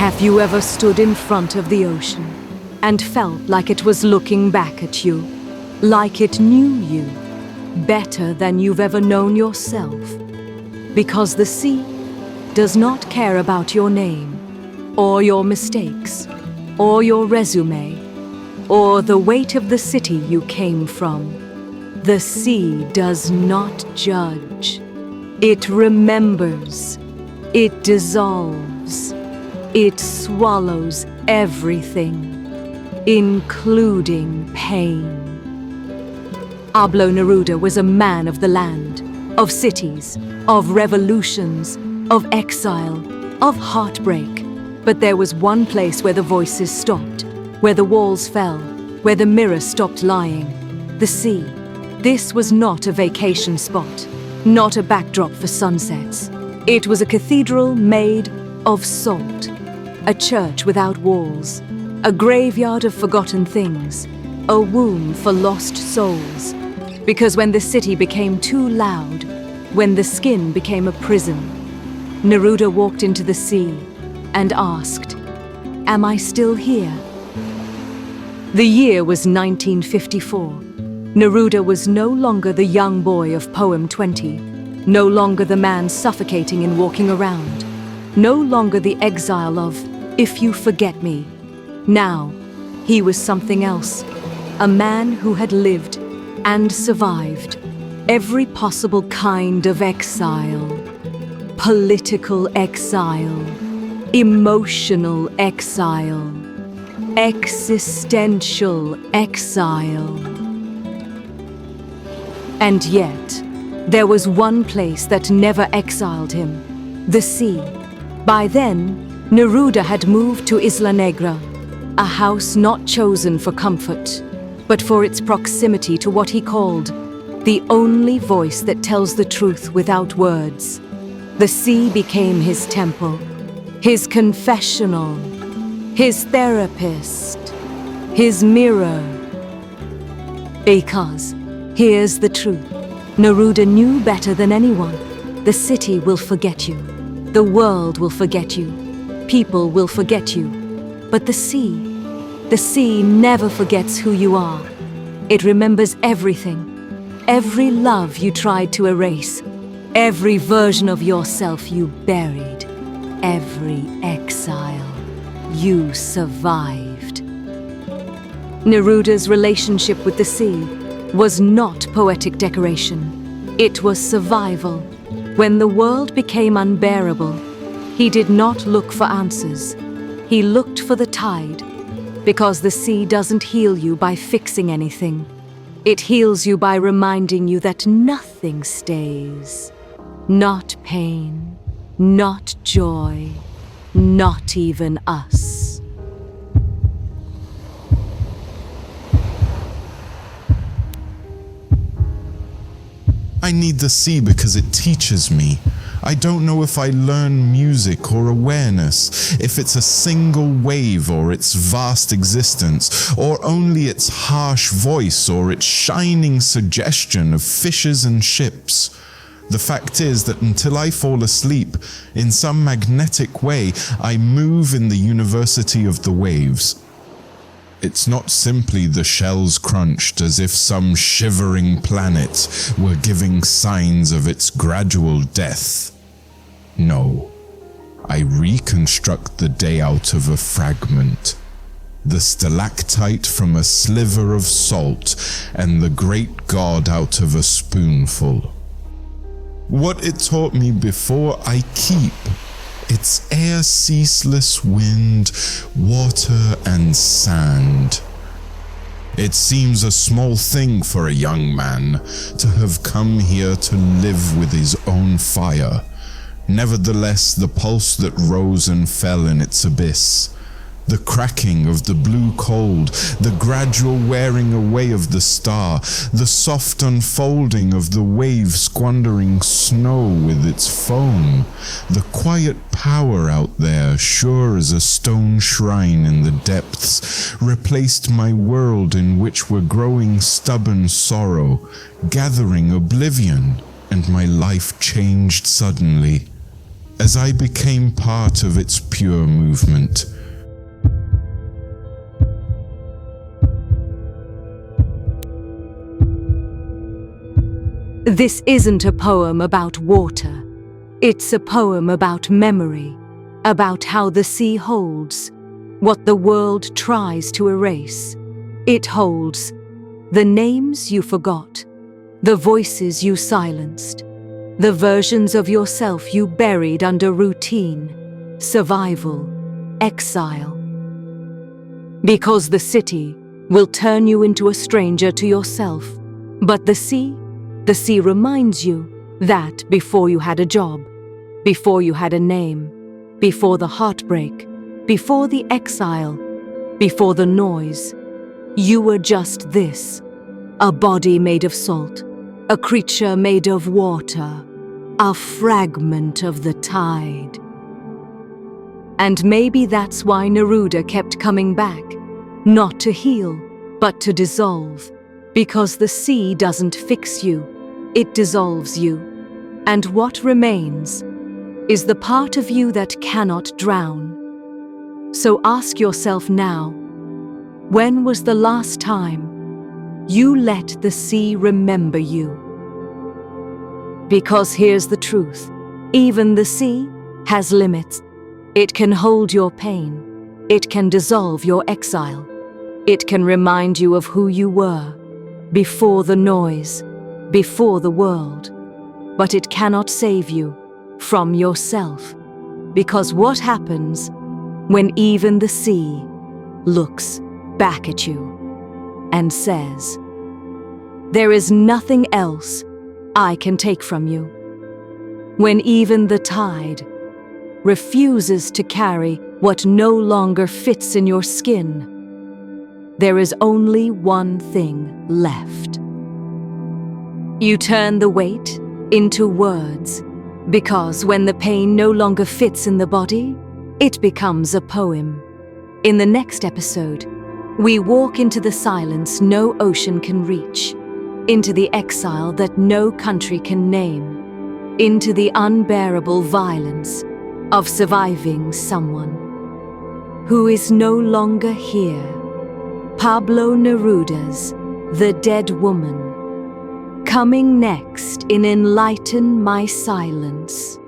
Have you ever stood in front of the ocean and felt like it was looking back at you, like it knew you better than you've ever known yourself? Because the sea does not care about your name, or your mistakes, or your resume, or the weight of the city you came from. The sea does not judge. It remembers. It dissolves. It swallows everything, including pain. Pablo Neruda was a man of the land, of cities, of revolutions, of exile, of heartbreak. But there was one place where the voices stopped, where the walls fell, where the mirror stopped lying. The sea. This was not a vacation spot, not a backdrop for sunsets. It was a cathedral made of salt, a church without walls, a graveyard of forgotten things, a womb for lost souls. Because when the city became too loud, when the skin became a prison, Neruda walked into the sea and asked, "Am I still here?" The year was 1954. Neruda was no longer the young boy of Poem 20, no longer the man suffocating in walking around, no longer the exile of "If you forget me." Now, he was something else, a man who had lived and survived every possible kind of exile. Political exile, emotional exile, existential exile. And yet, there was one place that never exiled him, the sea. By then, Neruda had moved to Isla Negra, a house not chosen for comfort, but for its proximity to what he called the only voice that tells the truth without words. The sea became his temple, his confessional, his therapist, his mirror. Because here's the truth. Neruda knew better than anyone. The city will forget you. The world will forget you. People will forget you. But the sea never forgets who you are. It remembers everything. Every love you tried to erase. Every version of yourself you buried. Every exile you survived. Neruda's relationship with the sea was not poetic decoration. It was survival. When the world became unbearable, he did not look for answers. He looked for the tide, because the sea doesn't heal you by fixing anything. It heals you by reminding you that nothing stays. Not pain, not joy, not even us. I need the sea because it teaches me. I don't know if I learn music or awareness, if it's a single wave or its vast existence, or only its harsh voice or its shining suggestion of fishes and ships. The fact is that until I fall asleep, in some magnetic way, I move in the university of the waves. It's not simply the shells crunched as if some shivering planet were giving signs of its gradual death. No, I reconstruct the day out of a fragment, the stalactite from a sliver of salt, and the great god out of a spoonful. What it taught me before I keep. Its air, ceaseless wind, water and sand. It seems a small thing for a young man to have come here to live with his own fire. Nevertheless, the pulse that rose and fell in its abyss, the cracking of the blue cold, the gradual wearing away of the star, the soft unfolding of the wave squandering snow with its foam, the quiet power out there, sure as a stone shrine in the depths, replaced my world in which were growing stubborn sorrow, gathering oblivion, and my life changed suddenly. as I became part of its pure movement. This isn't a poem about water. It's a poem about memory, about how the sea holds what the world tries to erase. It holds the names you forgot, the voices you silenced, the versions of yourself you buried under routine, survival, exile. Because the city will turn you into a stranger to yourself, but the sea reminds you that before you had a job, before you had a name, before the heartbreak, before the exile, before the noise, you were just this, a body made of salt, a creature made of water, a fragment of the tide. And maybe that's why Neruda kept coming back, not to heal, but to dissolve, because the sea doesn't fix you, it dissolves you. And what remains is the part of you that cannot drown. So ask yourself now, when was the last time you let the sea remember you? Because here's the truth, even the sea has limits. It can hold your pain, it can dissolve your exile, it can remind you of who you were, before the noise, before the world, but it cannot save you from yourself, because what happens when even the sea looks back at you and says, "There is nothing else I can take from you"? When even the tide refuses to carry what no longer fits in your skin, there is only one thing left. You turn the weight into words, because when the pain no longer fits in the body, it becomes a poem. In the next episode, we walk into the silence no ocean can reach, into the exile that no country can name, into the unbearable violence of surviving someone who is no longer here. Pablo Neruda's The Dead Woman. Coming next in Enlighten My Silence.